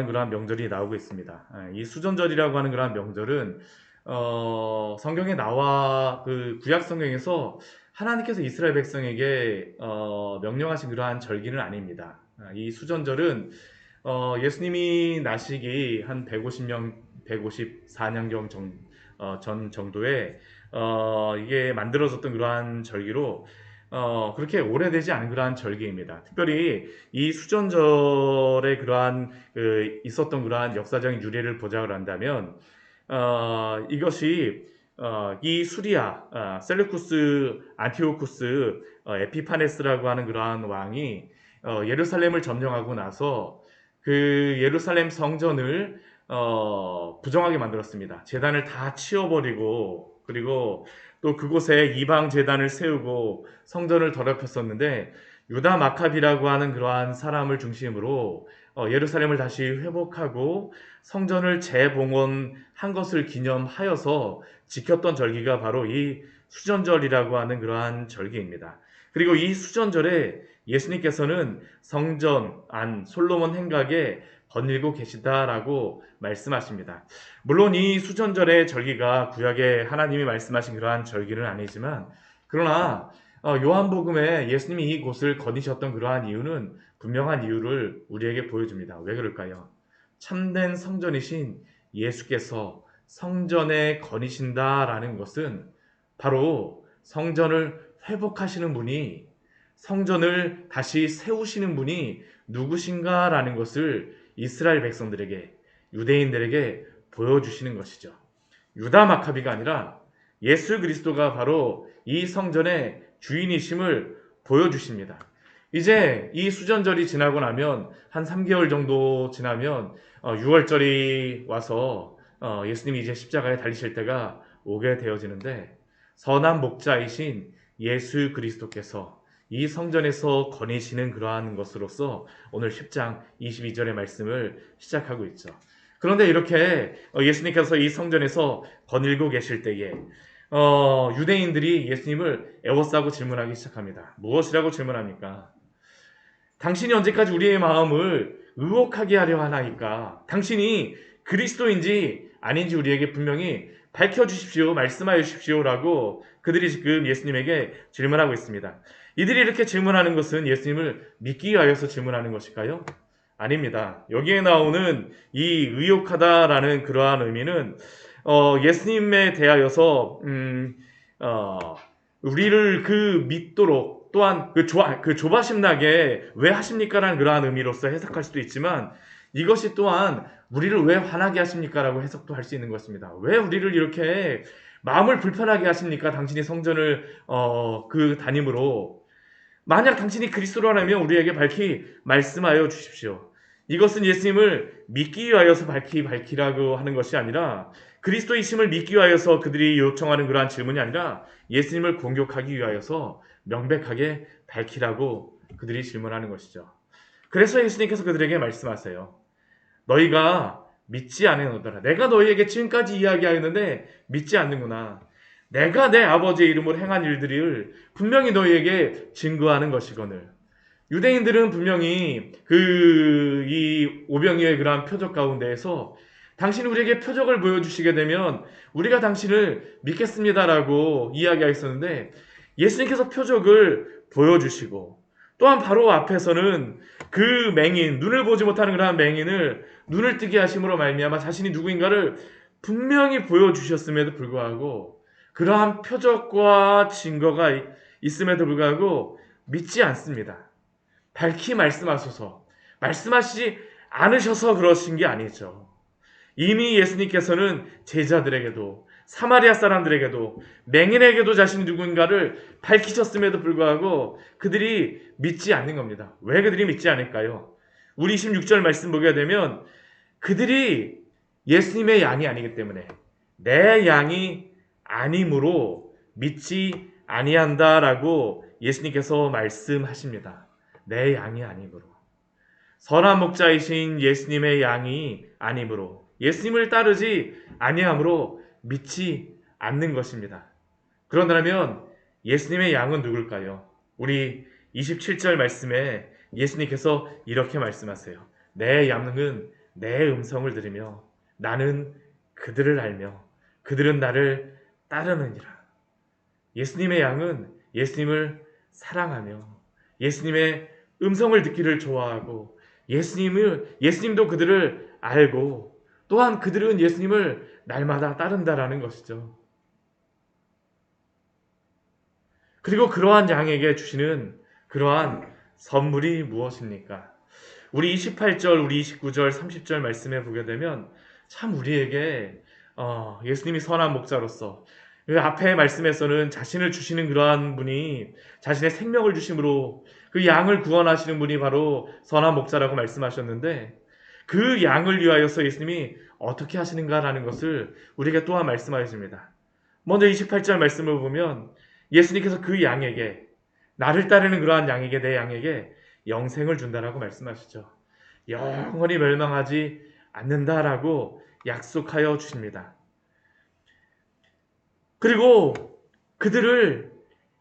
그러한 명절이 나오고 있습니다. 이 수전절이라고 하는 그러한 명절은 성경에 나와 그 구약 성경에서 하나님께서 이스라엘 백성에게 명령하신 그러한 절기는 아닙니다. 이 수전절은 예수님이 나시기 한 154년경 전 정도에 이게 만들어졌던 그러한 절기로 그렇게 오래되지 않은 그러한 절기입니다. 특별히 이 수전절에 그러한 있었던 그러한 역사적인 유래를 보자고 한다면 이것이 이 수리아 셀루쿠스 안티오쿠스 에피파네스라고 하는 그러한 왕이 예루살렘을 점령하고 나서 그 예루살렘 성전을 부정하게 만들었습니다. 제단을 다 치워버리고 그리고 또 그곳에 이방 제단을 세우고 성전을 더럽혔었는데 유다 마카비라고 하는 그러한 사람을 중심으로 예루살렘을 다시 회복하고 성전을 재봉헌한 것을 기념하여서 지켰던 절기가 바로 이 수전절이라고 하는 그러한 절기입니다. 그리고 이 수전절에 예수님께서는 성전 안 솔로몬 행각에 거닐고 계시다라고 말씀하십니다. 물론 이 수전절의 절기가 구약에 하나님이 말씀하신 그러한 절기는 아니지만 그러나 요한복음에 예수님이 이곳을 거니셨던 그러한 이유는 분명한 이유를 우리에게 보여줍니다. 왜 그럴까요? 참된 성전이신 예수께서 성전에 거니신다라는 것은 바로 성전을 회복하시는 분이 성전을 다시 세우시는 분이 누구신가라는 것을 이스라엘 백성들에게 유대인들에게 보여주시는 것이죠. 유다 마카비가 아니라 예수 그리스도가 바로 이 성전의 주인이심을 보여주십니다. 이제 이 수전절이 지나고 나면 한 3개월 정도 지나면 6월절이 와서 예수님이 이제 십자가에 달리실 때가 오게 되어지는데 선한 목자이신 예수 그리스도께서 이 성전에서 거니시는 그러한 것으로서 오늘 10장 22절의 말씀을 시작하고 있죠. 그런데 이렇게 예수님께서 이 성전에서 거닐고 계실 때에 유대인들이 예수님을 에워싸고 질문하기 시작합니다. 무엇이라고 질문합니까? 당신이 언제까지 우리의 마음을 의혹하게 하려 하나이까? 당신이 그리스도인지 아닌지 우리에게 분명히 밝혀주십시오. 말씀하여 주십시오라고 그들이 지금 예수님에게 질문하고 있습니다. 이들이 이렇게 질문하는 것은 예수님을 믿기 위하여서 질문하는 것일까요? 아닙니다. 여기에 나오는 이 의혹하다라는 그러한 의미는 예수님에 대하여서 우리를 믿도록 또한 그 조바심 나게 왜 하십니까라는 그러한 의미로서 해석할 수도 있지만 이것이 또한 우리를 왜 화나게 하십니까라고 해석도 할 수 있는 것입니다. 왜 우리를 이렇게 마음을 불편하게 하십니까? 당신이 성전을 다님으로 만약 당신이 그리스도라면 우리에게 밝히 말씀하여 주십시오. 이것은 예수님을 믿기 위하여서 밝히라고 하는 것이 아니라 그리스도이심을 믿기 위하여서 그들이 요청하는 그러한 질문이 아니라 예수님을 공격하기 위하여서 명백하게 밝히라고 그들이 질문하는 것이죠. 그래서 예수님께서 그들에게 말씀하세요. 너희가 믿지 않으노더라. 내가 너희에게 지금까지 이야기하였는데 믿지 않는구나. 내가 내 아버지의 이름으로 행한 일들을 분명히 너희에게 증거하는 것이거늘. 유대인들은 분명히 이 오병이어의 그러한 표적 가운데에서 당신이 우리에게 표적을 보여주시게 되면 우리가 당신을 믿겠습니다라고 이야기하였었는데 예수님께서 표적을 보여주시고 또한 바로 앞에서는 그 맹인, 눈을 보지 못하는 그러한 맹인을 눈을 뜨게 하심으로 말미암아 자신이 누구인가를 분명히 보여주셨음에도 불구하고 그러한 표적과 증거가 있음에도 불구하고 믿지 않습니다. 밝히 말씀하소서. 말씀하시지 않으셔서 그러신 게 아니죠. 이미 예수님께서는 제자들에게도 사마리아 사람들에게도 맹인에게도 자신이 누군가를 밝히셨음에도 불구하고 그들이 믿지 않는 겁니다. 왜 그들이 믿지 않을까요? 우리 26절 말씀 보게 되면 그들이 예수님의 양이 아니기 때문에 내 양이 아님으로 믿지 아니한다라고 예수님께서 말씀하십니다. 내 양이 아니므로. 선한 목자이신 예수님의 양이 아니므로 예수님을 따르지 아니함으로 믿지 않는 것입니다. 그런다면 예수님의 양은 누굴까요? 우리 27절 말씀에 예수님께서 이렇게 말씀하세요. 내 양은 내 음성을 들으며 나는 그들을 알며 그들은 나를 따르느니라. 예수님의 양은 예수님을 사랑하며 예수님의 음성을 듣기를 좋아하고 예수님도 그들을 알고 또한 그들은 예수님을 날마다 따른다라는 것이죠. 그리고 그러한 양에게 주시는 그러한 선물이 무엇입니까? 우리 28절, 우리 29절, 30절 말씀에 보게 되면 참 우리에게 예수님이 선한 목자로서 그 앞에 말씀에서는 자신을 주시는 그러한 분이 자신의 생명을 주심으로 그 양을 구원하시는 분이 바로 선한 목자라고 말씀하셨는데 그 양을 위하여서 예수님이 어떻게 하시는가라는 것을 우리에게 또한 말씀하여 줍니다. 먼저 28절 말씀을 보면 예수님께서 그 양에게 나를 따르는 그러한 양에게 내 양에게 영생을 준다라고 말씀하시죠. 영원히 멸망하지 않는다라고 약속하여 주십니다. 그리고 그들을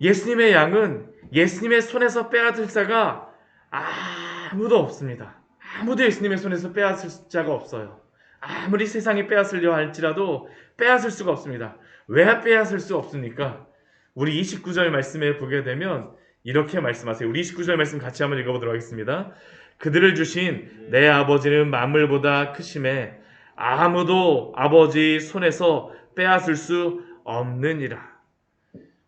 예수님의 양은 예수님의 손에서 빼앗을 자가 아무도 없습니다. 아무도 예수님의 손에서 빼앗을 자가 없어요. 아무리 세상이 빼앗으려 할지라도 빼앗을 수가 없습니다. 왜 빼앗을 수 없습니까? 우리 29절 말씀에 보게 되면 이렇게 말씀하세요. 우리 29절 말씀 같이 한번 읽어보도록 하겠습니다. 그들을 주신 내 아버지는 만물보다 크심에 아무도 아버지 손에서 빼앗을 수 없느니라.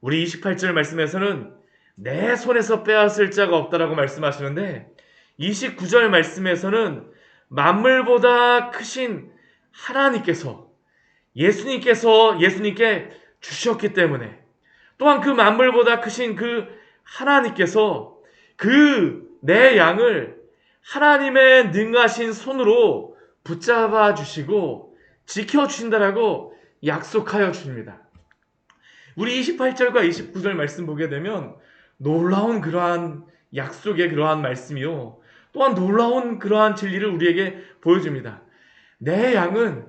우리 28절 말씀에서는 내 손에서 빼앗을 자가 없다라고 말씀하시는데 29절 말씀에서는 만물보다 크신 하나님께서 예수님께 주셨기 때문에 또한 그 만물보다 크신 그 하나님께서 그 내 양을 하나님의 능하신 손으로 붙잡아 주시고 지켜주신다라고 약속하여 주십니다. 우리 28절과 29절 말씀 보게 되면 놀라운 그러한 약속의 그러한 말씀이요. 또한 놀라운 그러한 진리를 우리에게 보여줍니다. 내 양은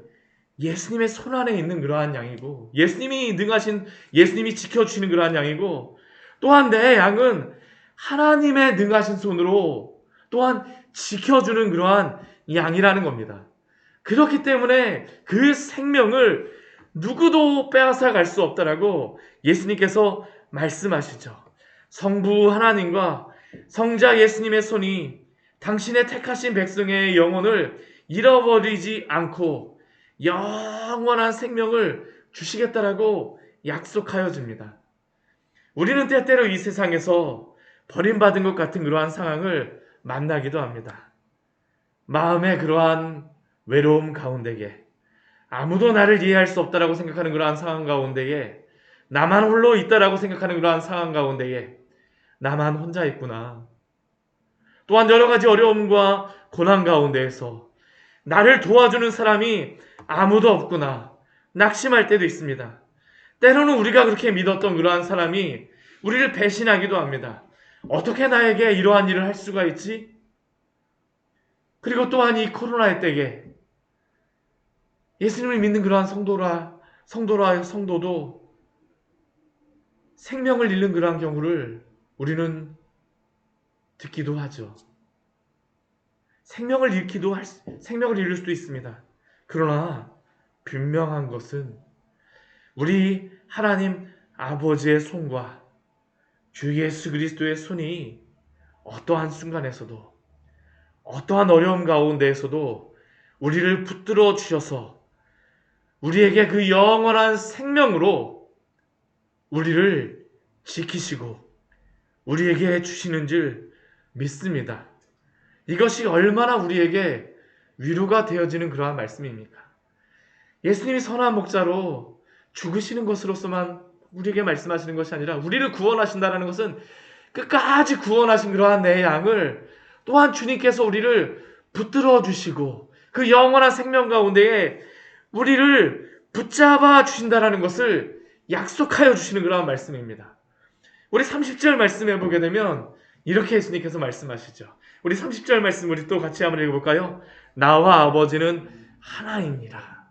예수님의 손 안에 있는 그러한 양이고 예수님이 지켜주시는 그러한 양이고 또한 내 양은 하나님의 능하신 손으로 또한 지켜주는 그러한 양이라는 겁니다. 그렇기 때문에 그 생명을 누구도 빼앗아 갈 수 없다라고 예수님께서 말씀하시죠. 성부 하나님과 성자 예수님의 손이 당신의 택하신 백성의 영혼을 잃어버리지 않고 영원한 생명을 주시겠다라고 약속하여 줍니다. 우리는 때때로 이 세상에서 버림받은 것 같은 그러한 상황을 만나기도 합니다. 마음의 그러한 외로움 가운데에 아무도 나를 이해할 수 없다라고 생각하는 그러한 상황 가운데에 나만 홀로 있다라고 생각하는 그러한 상황 가운데에 나만 혼자 있구나. 또한 여러 가지 어려움과 고난 가운데에서 나를 도와주는 사람이 아무도 없구나. 낙심할 때도 있습니다. 때로는 우리가 그렇게 믿었던 그러한 사람이 우리를 배신하기도 합니다. 어떻게 나에게 이러한 일을 할 수가 있지? 그리고 또한 이 코로나의 때에 예수님을 믿는 그러한 성도도 생명을 잃는 그러한 경우를 우리는 듣기도 하죠. 생명을 잃을 수도 있습니다. 그러나 분명한 것은 우리 하나님 아버지의 손과 주 예수 그리스도의 손이 어떠한 순간에서도 어떠한 어려움 가운데에서도 우리를 붙들어 주셔서 우리에게 그 영원한 생명으로 우리를 지키시고 우리에게 주시는 줄 믿습니다. 이것이 얼마나 우리에게 위로가 되어지는 그러한 말씀입니까? 예수님이 선한 목자로 죽으시는 것으로서만 우리에게 말씀하시는 것이 아니라 우리를 구원하신다는 것은 끝까지 구원하신 그러한 내 양을 또한 주님께서 우리를 붙들어 주시고 그 영원한 생명 가운데에 우리를 붙잡아 주신다는 것을 약속하여 주시는 그러한 말씀입니다. 우리 30절 말씀해 보게 되면 이렇게 예수님께서 말씀하시죠. 우리 30절 말씀 우리 또 같이 한번 읽어볼까요? 나와 아버지는 하나입니다.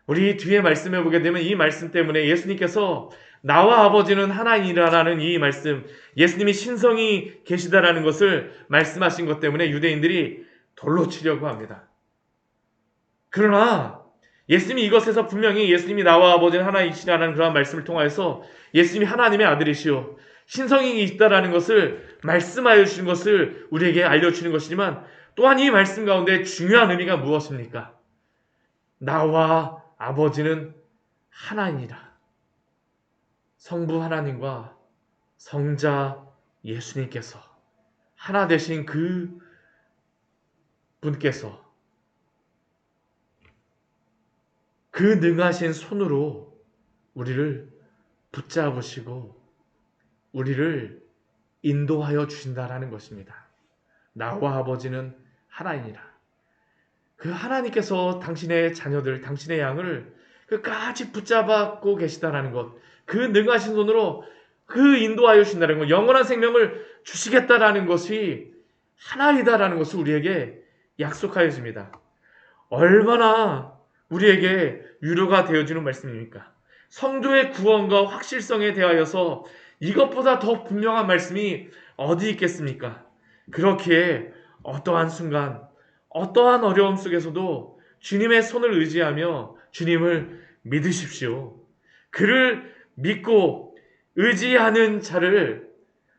우리 뒤에 말씀해 보게 되면 이 말씀 때문에 예수님께서 나와 아버지는 하나이라는 이 말씀, 예수님이 신성이 계시다라는 것을 말씀하신 것 때문에 유대인들이 돌로 치려고 합니다. 그러나 예수님이 이것에서 분명히 예수님이 나와 아버지는 하나이시라는 그런 말씀을 통하여서 예수님이 하나님의 아들이시오 신성이 있다라는 것을 말씀하여 주신 것을 우리에게 알려주는 것이지만 또한 이 말씀 가운데 중요한 의미가 무엇입니까? 나와 아버지는 하나이니라. 성부 하나님과 성자 예수님께서 하나 되신 그 분께서 그 능하신 손으로 우리를 붙잡으시고 우리를 인도하여 주신다라는 것입니다. 나와 아버지는 하나이니라. 그 하나님께서 당신의 자녀들, 당신의 양을 끝까지 붙잡고 계시다라는 것, 그 능하신 손으로 그 인도하여 주신다는 것, 영원한 생명을 주시겠다라는 것이 하나이다라는 것을 우리에게 약속하여 줍니다. 얼마나 우리에게 위로가 되어주는 말씀입니까? 성도의 구원과 확실성에 대하여서 이것보다 더 분명한 말씀이 어디 있겠습니까? 그렇기에 어떠한 순간, 어떠한 어려움 속에서도 주님의 손을 의지하며 주님을 믿으십시오. 그를 믿고 의지하는 자를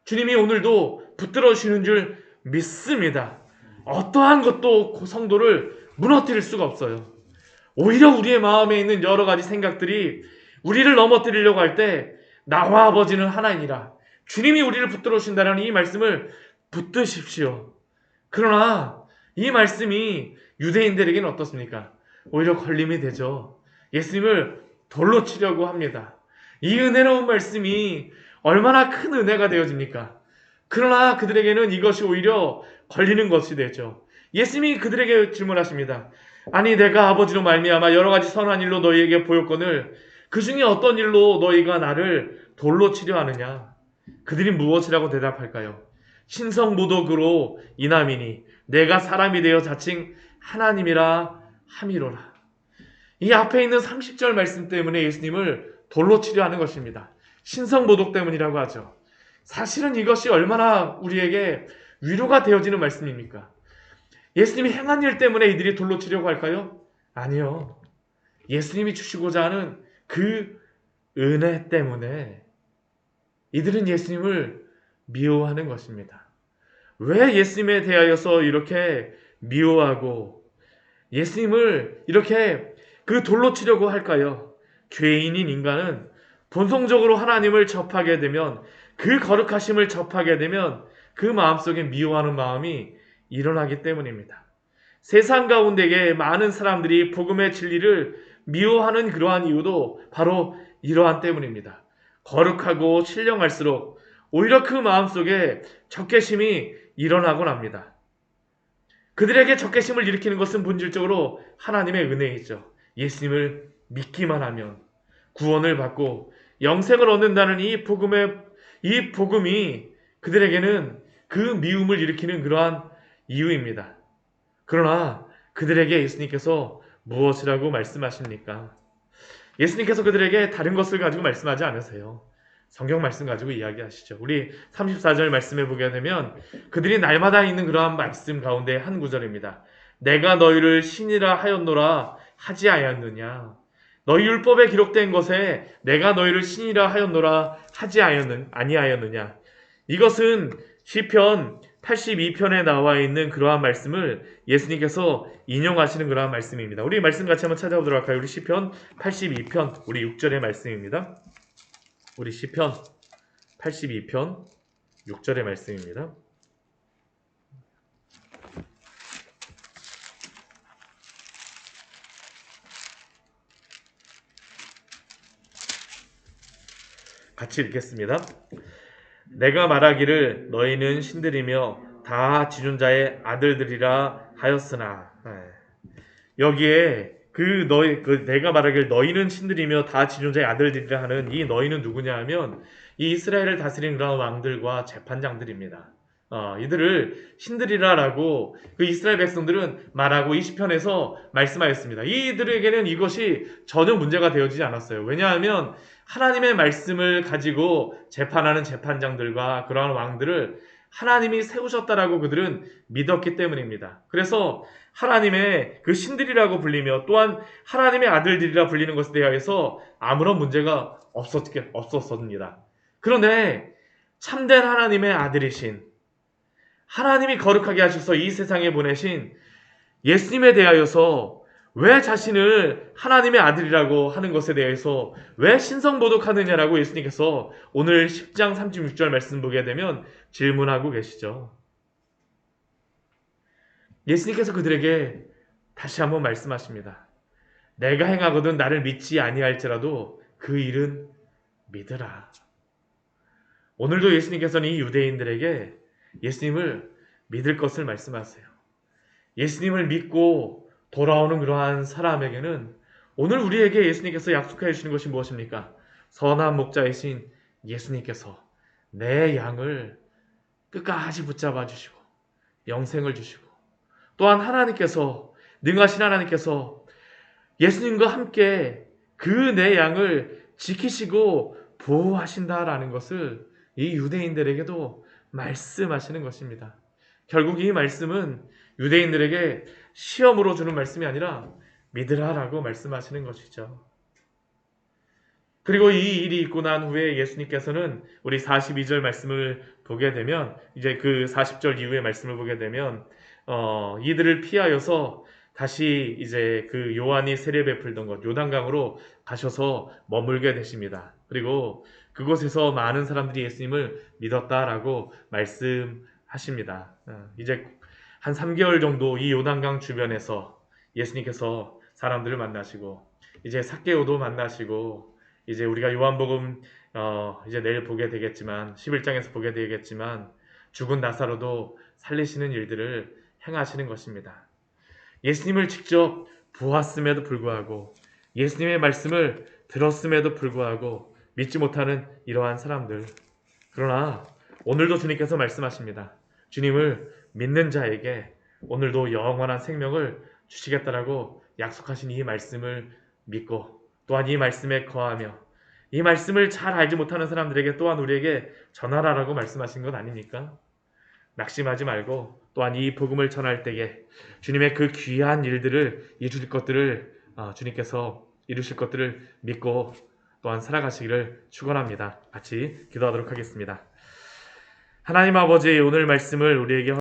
주님이 오늘도 붙들어 주시는 줄 믿습니다. 어떠한 것도 그 성도를 무너뜨릴 수가 없어요. 오히려 우리의 마음에 있는 여러 가지 생각들이 우리를 넘어뜨리려고 할 때 나와 아버지는 하나이니라. 주님이 우리를 붙들어 주신다는 이 말씀을 붙드십시오. 그러나 이 말씀이 유대인들에게는 어떻습니까? 오히려 걸림이 되죠. 예수님을 돌로 치려고 합니다. 이 은혜로운 말씀이 얼마나 큰 은혜가 되어집니까? 그러나 그들에게는 이것이 오히려 걸리는 것이 되죠. 예수님이 그들에게 질문하십니다. 아니 내가 아버지로 말미암아 여러 가지 선한 일로 너희에게 보였거늘 그 중에 어떤 일로 너희가 나를 돌로 치려 하느냐? 그들이 무엇이라고 대답할까요? 신성모독으로 인함이니 내가 사람이 되어 자칭 하나님이라 함이로라. 이 앞에 있는 30절 말씀 때문에 예수님을 돌로 치려 하는 것입니다. 신성모독 때문이라고 하죠. 사실은 이것이 얼마나 우리에게 위로가 되어지는 말씀입니까? 예수님이 행한 일 때문에 이들이 돌로 치려고 할까요? 아니요. 예수님이 주시고자 하는 그 은혜 때문에 이들은 예수님을 미워하는 것입니다. 왜 예수님에 대하여서 이렇게 미워하고 예수님을 이렇게 그 돌로 치려고 할까요? 죄인인 인간은 본성적으로 하나님을 접하게 되면 그 거룩하심을 접하게 되면 그 마음속에 미워하는 마음이 일어나기 때문입니다. 세상 가운데에 많은 사람들이 복음의 진리를 미워하는 그러한 이유도 바로 이러한 때문입니다. 거룩하고 신령할수록 오히려 그 마음속에 적개심이 일어나곤 합니다. 그들에게 적개심을 일으키는 것은 본질적으로 하나님의 은혜이죠. 예수님을 믿기만 하면 구원을 받고 영생을 얻는다는 이 복음이 그들에게는 그 미움을 일으키는 그러한 이유입니다. 그러나 그들에게 예수님께서 무엇이라고 말씀하십니까? 예수님께서 그들에게 다른 것을 가지고 말씀하지 않으세요. 성경 말씀 가지고 이야기하시죠. 우리 34절 말씀해 보게 되면 그들이 날마다 있는 그러한 말씀 가운데 한 구절입니다. 내가 너희를 신이라 하였노라 하지 아니하였느냐. 너희 율법에 기록된 것에 내가 너희를 신이라 하였노라 하지 아니하였느냐. 이것은 시편 82편에 나와 있는 그러한 말씀을 예수님께서 인용하시는 그러한 말씀입니다. 우리 말씀 같이 한번 찾아보도록 할까요? 우리 시편 82편 우리 6절의 말씀입니다. 우리 시편 82편 6절의 말씀입니다. 같이 읽겠습니다. 내가 말하기를 너희는 신들이며 다 지존자의 아들들이라 하였으나. 여기에 내가 말하기를 너희는 신들이며 다 지존자의 아들들이라 하는 이 너희는 누구냐 하면 이 이스라엘을 다스린 그런 왕들과 재판장들입니다. 이들을 신들이라라고 그 이스라엘 백성들은 말하고 이 시편에서 말씀하였습니다. 이들에게는 이것이 전혀 문제가 되어지지 않았어요. 왜냐하면 하나님의 말씀을 가지고 재판하는 재판장들과 그러한 왕들을 하나님이 세우셨다라고 그들은 믿었기 때문입니다. 그래서 하나님의 그 신들이라고 불리며 또한 하나님의 아들들이라 불리는 것에 대하여서 아무런 문제가 없었습니다. 그런데 참된 하나님의 아들이신, 하나님이 거룩하게 하셔서 이 세상에 보내신 예수님에 대하여서 왜 자신을 하나님의 아들이라고 하는 것에 대해서 왜 신성모독하느냐라고 예수님께서 오늘 10장 36절 말씀 보게 되면 질문하고 계시죠. 예수님께서 그들에게 다시 한번 말씀하십니다. 내가 행하거든 나를 믿지 아니할지라도 그 일은 믿으라. 오늘도 예수님께서는 이 유대인들에게 예수님을 믿을 것을 말씀하세요. 예수님을 믿고 돌아오는 그러한 사람에게는 오늘 우리에게 예수님께서 약속해 주시는 것이 무엇입니까? 선한 목자이신 예수님께서 내 양을 끝까지 붙잡아 주시고 영생을 주시고 또한 하나님께서, 능하신 하나님께서 예수님과 함께 그 내 양을 지키시고 보호하신다라는 것을 이 유대인들에게도 말씀하시는 것입니다. 결국 이 말씀은 유대인들에게 시험으로 주는 말씀이 아니라 믿으라라고 말씀하시는 것이죠. 그리고 이 일이 있고 난 후에 예수님께서는 우리 42절 말씀을 보게 되면, 이제 그 40절 이후의 말씀을 보게 되면 이들을 피하여서 다시 이제 그 요한이 세례 베풀던 곳 요단강으로 가셔서 머물게 되십니다. 그리고 그곳에서 많은 사람들이 예수님을 믿었다라고 말씀하십니다. 이제 한 3개월 정도 이 요단강 주변에서 예수님께서 사람들을 만나시고 이제 삭개오도 만나시고 이제 우리가 요한복음 이제 내일 보게 되겠지만 11장에서 보게 되겠지만 죽은 나사로도 살리시는 일들을 행하시는 것입니다. 예수님을 직접 보았음에도 불구하고 예수님의 말씀을 들었음에도 불구하고 믿지 못하는 이러한 사람들. 그러나 오늘도 주님께서 말씀하십니다. 주님을 믿는 자에게 오늘도 영원한 생명을 주시겠다라고 약속하신 이 말씀을 믿고 또한 이 말씀에 거하며 이 말씀을 잘 알지 못하는 사람들에게 또한 우리에게 전하라라고 말씀하신 것 아닙니까? 낙심하지 말고 또한 이 복음을 전할 때에 주님의 그 귀한 일들을 이루실 것들을 주님께서 이루실 것들을 믿고 또한 살아가시기를 축원합니다. 같이 기도하도록 하겠습니다. 하나님 아버지, 오늘 말씀을 우리에게